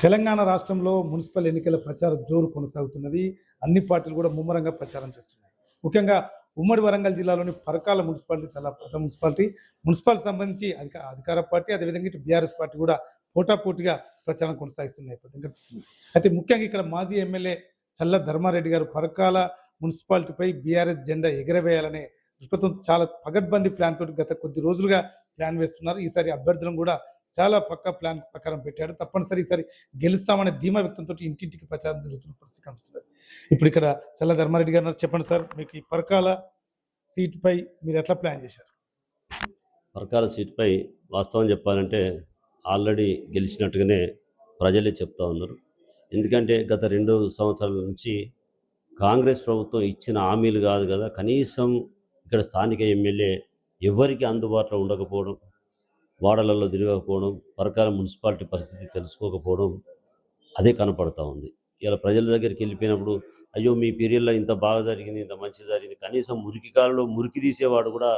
తెలంగాణ రాష్ట్రంలో మున్సిపల్ ఎన్నికల ప్రచార జోరు కొనసాగుతున్నది. అన్ని పార్టీలు కూడా ముమ్మరంగా ప్రచారం చేస్తున్నాయి. ముఖ్యంగా ఉమ్మడి వరంగల్ జిల్లాలోని పరకాల మున్సిపాలిటీ చాలా పెద్ద మున్సిపాలిటీ. మున్సిపాలిటీ సంబంధించి అధికార పార్టీ, అదేవిధంగా ఇటు బీఆర్ఎస్ పార్టీ కూడా పోటాపోటీగా ప్రచారం కొనసాగిస్తున్న నేపథ్యం కనిపిస్తుంది. అయితే ముఖ్యంగా ఇక్కడ మాజీ ఎమ్మెల్యే చల్ల ధర్మారెడ్డి గారు పరకాల మున్సిపాలిటీపై బీఆర్ఎస్ జెండా ఎగరవేయాలనే దృక్పథం చాలా పగడ్బందీ ప్లాన్ తోటి గత కొద్ది రోజులుగా ప్లాన్ వేస్తున్నారు. ఈసారి అభ్యర్థులను కూడా చాలా పక్కా ప్లాన్ ప్రకారం పెట్టాడు. తప్పనిసరి ఈసారి గెలుస్తామనే ధీమా వ్యక్తంతో ఇంటింటికి ప్రచారం జరుగుతున్న పరిస్థితి కనిపిస్తుంది. ఇప్పుడు ఇక్కడ చల్ల ధర్మారెడ్డి గారు చెప్పండి సార్, మీకు ఈ పరకాల సీటుపై మీరు ఎట్లా ప్లాన్ చేశారు? పరకాల సీటుపై వాస్తవం చెప్పాలంటే ఆల్రెడీ గెలిచినట్టుగానే ప్రజలే చెప్తా ఉన్నారు. ఎందుకంటే గత 2 సంవత్సరాల నుంచి కాంగ్రెస్ ప్రభుత్వం ఇచ్చిన హామీలు కాదు కదా, కనీసం ఇక్కడ స్థానిక ఎమ్మెల్యే ఎవరికి అందుబాటులో ఉండకపోవడం, వాడలలో తిరగకపోవడం, పరకాల మున్సిపాలిటీ పరిస్థితి తెలుసుకోకపోవడం అదే కనపడతా ఉంది. ఇలా ప్రజల దగ్గరికి వెళ్ళిపోయినప్పుడు అయ్యో మీ పీరియడ్లో ఇంత బాగా జరిగింది, ఇంత మంచి జరిగింది, కనీసం మురికి కాలంలో మురికి తీసేవాడు కూడా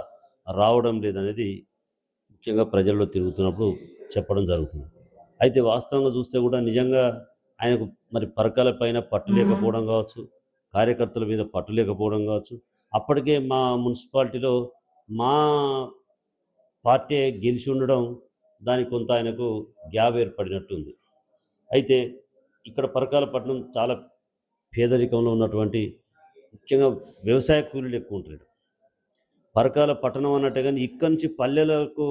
రావడం లేదనేది ముఖ్యంగా ప్రజల్లో తిరుగుతున్నప్పుడు చెప్పడం జరుగుతుంది. అయితే వాస్తవంగా చూస్తే కూడా నిజంగా ఆయనకు మరి పరకాల పైన పట్టు లేకపోవడం కావచ్చు, కార్యకర్తల మీద పట్టు లేకపోవడం కావచ్చు, అప్పటికే మా మున్సిపాలిటీలో మా పార్టీ గెలిచి ఉండడం దానికి కొంత ఆయనకు గ్యాప్ ఏర్పడినట్టుంది. అయితే ఇక్కడ పరకాల పట్టణం చాలా పేదరికంలో ఉన్నటువంటి, ముఖ్యంగా వ్యవసాయ కూలీలు ఎక్కువ ఉంటారు. పరకాల పట్టణం అన్నట్టే కానీ ఇక్కడి నుంచి పల్లెలకు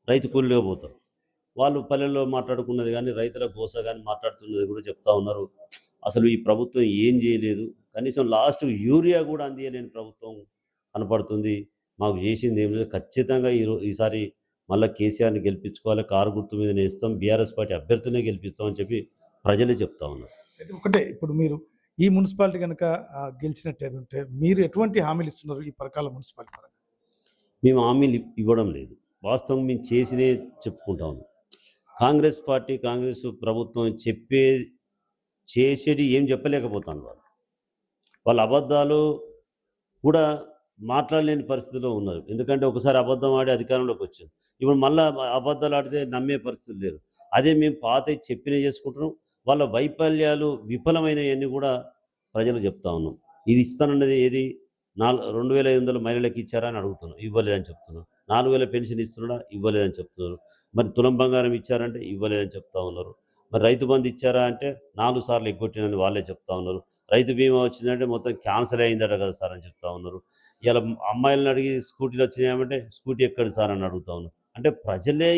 రైతు కూలీలుగా పోతారు. వాళ్ళు పల్లెల్లో మాట్లాడుకున్నది కానీ రైతుల గోస కానీ మాట్లాడుతున్నది కూడా చెప్తా ఉన్నారు. అసలు ఈ ప్రభుత్వం ఏం చేయలేదు, కనీసం లాస్ట్ యూరియా కూడా అందియలేని ప్రభుత్వం కనపడుతుంది, మాకు చేసింది ఏం లేదు, ఖచ్చితంగా ఈసారి మళ్ళీ కేసీఆర్ని గెలిపించుకోవాలి, కారు గుర్తు మీద నేస్తాం, బీఆర్ఎస్ పార్టీ అభ్యర్థులనే గెలిపిస్తామని చెప్పి ప్రజలే చెప్తా ఉన్నారు. అయితే ఒకటే, ఇప్పుడు మీరు ఈ మున్సిపాలిటీ కనుక గెలిచినట్టు ఉంటే మీరు ఎటువంటి హామీలు ఇస్తున్నారు ఈ పరకాల మున్సిపాలిటీ పరంగా? మేము హామీలు ఇవ్వడం లేదు, వాస్తవం మేము చేసినే చెప్పుకుంటా ఉన్నాం. కాంగ్రెస్ పార్టీ, కాంగ్రెస్ ప్రభుత్వం చేసేది ఏం చెప్పలేకపోతాను. వాళ్ళ అబద్ధాలు కూడా మాట్లాడలేని పరిస్థితిలో ఉన్నారు. ఎందుకంటే ఒకసారి అబద్ధం ఆడి అధికారంలోకి వచ్చారు, ఇప్పుడు మళ్ళీ అబద్ధాలు ఆడితే నమ్మే పరిస్థితులు లేరు. అదే మేము పాత చెప్పినే చేసుకుంటున్నాం. వాళ్ళ వైఫల్యాలు విఫలమైనవన్నీ కూడా ప్రజలు చెప్తా ఉన్నాం. ఇది ఇస్తానన్నది ఏది? 2500 మహిళలకు ఇచ్చారా అని అడుగుతున్నాం, ఇవ్వలేదని చెప్తున్నాం. 4000 పెన్షన్ ఇస్తున్నాడా? ఇవ్వలేదని చెప్తున్నారు. మరి తులం బంగారం ఇచ్చారంటే ఇవ్వలేదని చెప్తా ఉన్నారు. మరి రైతు బంధు ఇచ్చారా అంటే 4 సార్లు ఎగ్గొట్టినని వాళ్ళే చెప్తా ఉన్నారు. రైతు బీమా వచ్చిందంటే మొత్తం క్యాన్సల్ అయిందట కదా సార్ అని చెప్తా ఉన్నారు. ఇలా అమ్మాయిలను అడిగి స్కూటీలు వచ్చినాయంటే స్కూటీ ఎక్కడి సార్ అని అడుగుతా ఉన్నారు. అంటే ప్రజలే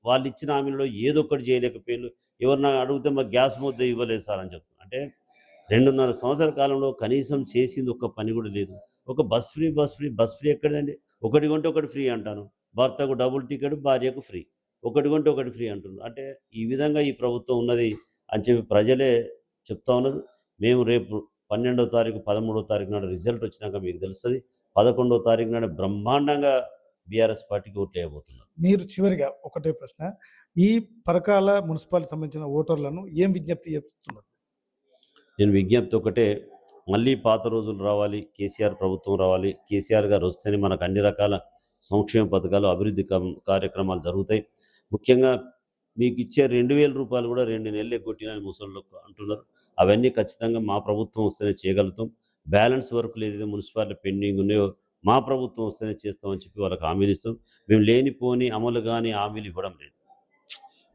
వాళ్ళు ఇచ్చిన హామీలో ఏదో ఒకటి చేయలేకపోయారు. ఎవరన్నా అడిగితే మాకు గ్యాస్ ముద్ద ఇవ్వలేదు సార్ అని చెప్తున్నారు. అంటే 2.5 సంవత్సరాల కాలంలో కనీసం చేసింది ఒక్క పని కూడా లేదు. ఒక బస్ ఫ్రీ ఎక్కడిదండి? ఒకటి కొంటే ఒకటి ఫ్రీ అంటాను, భర్తకు డబుల్ టికెట్, భార్యకు ఫ్రీ, ఒకటి కొంటే ఒకటి ఫ్రీ అంటున్నారు. అంటే ఈ విధంగా ఈ ప్రభుత్వం ఉన్నది అని చెప్పి ప్రజలే చెప్తా ఉన్నారు. మేము రేపు 12వ తారీఖు 13వ తారీఖు నాడు రిజల్ట్ వచ్చినాక మీకు తెలుస్తుంది. 11వ తారీఖు నాడు బ్రహ్మాండంగా బీఆర్ఎస్ పార్టీకి ఓట్లు వేయబోతున్నారు. మీరు చివరిగా ఒకటే ప్రశ్న, ఈ పరకాల మున్సిపాలిటీ సంబంధించిన ఓటర్లను ఏం విజ్ఞప్తి చేస్తున్నారు? నేను విజ్ఞప్తి ఒకటే, మళ్ళీ పాత రోజులు రావాలి, కేసీఆర్ ప్రభుత్వం రావాలి. కేసీఆర్ గారు వస్తేనే మనకు అన్ని రకాల సంక్షేమ పథకాలు, అభివృద్ధి కార్యక్రమాలు జరుగుతాయి. ముఖ్యంగా మీకు ఇచ్చే 2000 రూపాయలు కూడా 2 నెలలు ఎగ్గొట్టినని ముసళ్ళు అంటున్నారు. అవన్నీ ఖచ్చితంగా మా ప్రభుత్వం వస్తేనే చేయగలుగుతాం. బ్యాలెన్స్ వర్కులు ఏదైతే మున్సిపాలిటీ పెండింగ్ ఉన్నాయో మా ప్రభుత్వం వస్తేనే చేస్తామని చెప్పి వాళ్ళకి హామీలు ఇస్తాం. మేము లేనిపోని అమలు కానీ హామీలు ఇవ్వడం లేదు.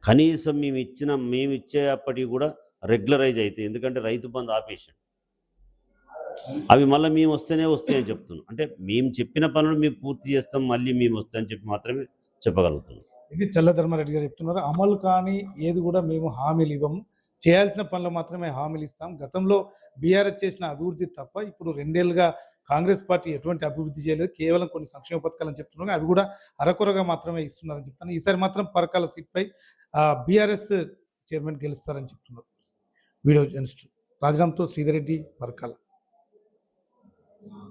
కనీసం మేము ఇచ్చేప్పటికి కూడా రెగ్యులరైజ్ అయితే, ఎందుకంటే రైతు బంధు ఆపేసాడు, అవి మళ్ళీ మేము వస్తాయని చెప్తున్నాం. అంటే మేము చెప్పిన పనులు మేము పూర్తి చేస్తాం, మళ్ళీ మేము వస్తాయని చెప్పి మాత్రమే చెప్పగలుగుతున్నాం. ఇది చల్ల ధర్మారెడ్డి గారు చెప్తున్నారు. అమలు కానీ ఏది కూడా మేము హామీలు ఇవ్వము, చేయాల్సిన పనులు మాత్రమే హామీలు ఇస్తాం. గతంలో బీఆర్ఎస్ చేసిన అభివృద్ధి తప్ప ఇప్పుడు 2 ఏళ్ళుగా కాంగ్రెస్ పార్టీ ఎటువంటి అభివృద్ధి చేయలేదు, కేవలం కొన్ని సంక్షేమ పథకాలని చెప్తున్నారు, అవి కూడా అరకొరగా మాత్రమే ఇస్తున్నారని చెప్తాను. ఈసారి మాత్రం పరకాల సీట్పై బీఆర్ఎస్ చైర్మన్ గెలుస్తారని చెప్తున్నారు. వీడియో జర్నలిస్ట్ రాజరామ్తో శ్రీధర్ రెడ్డి, పరకాల.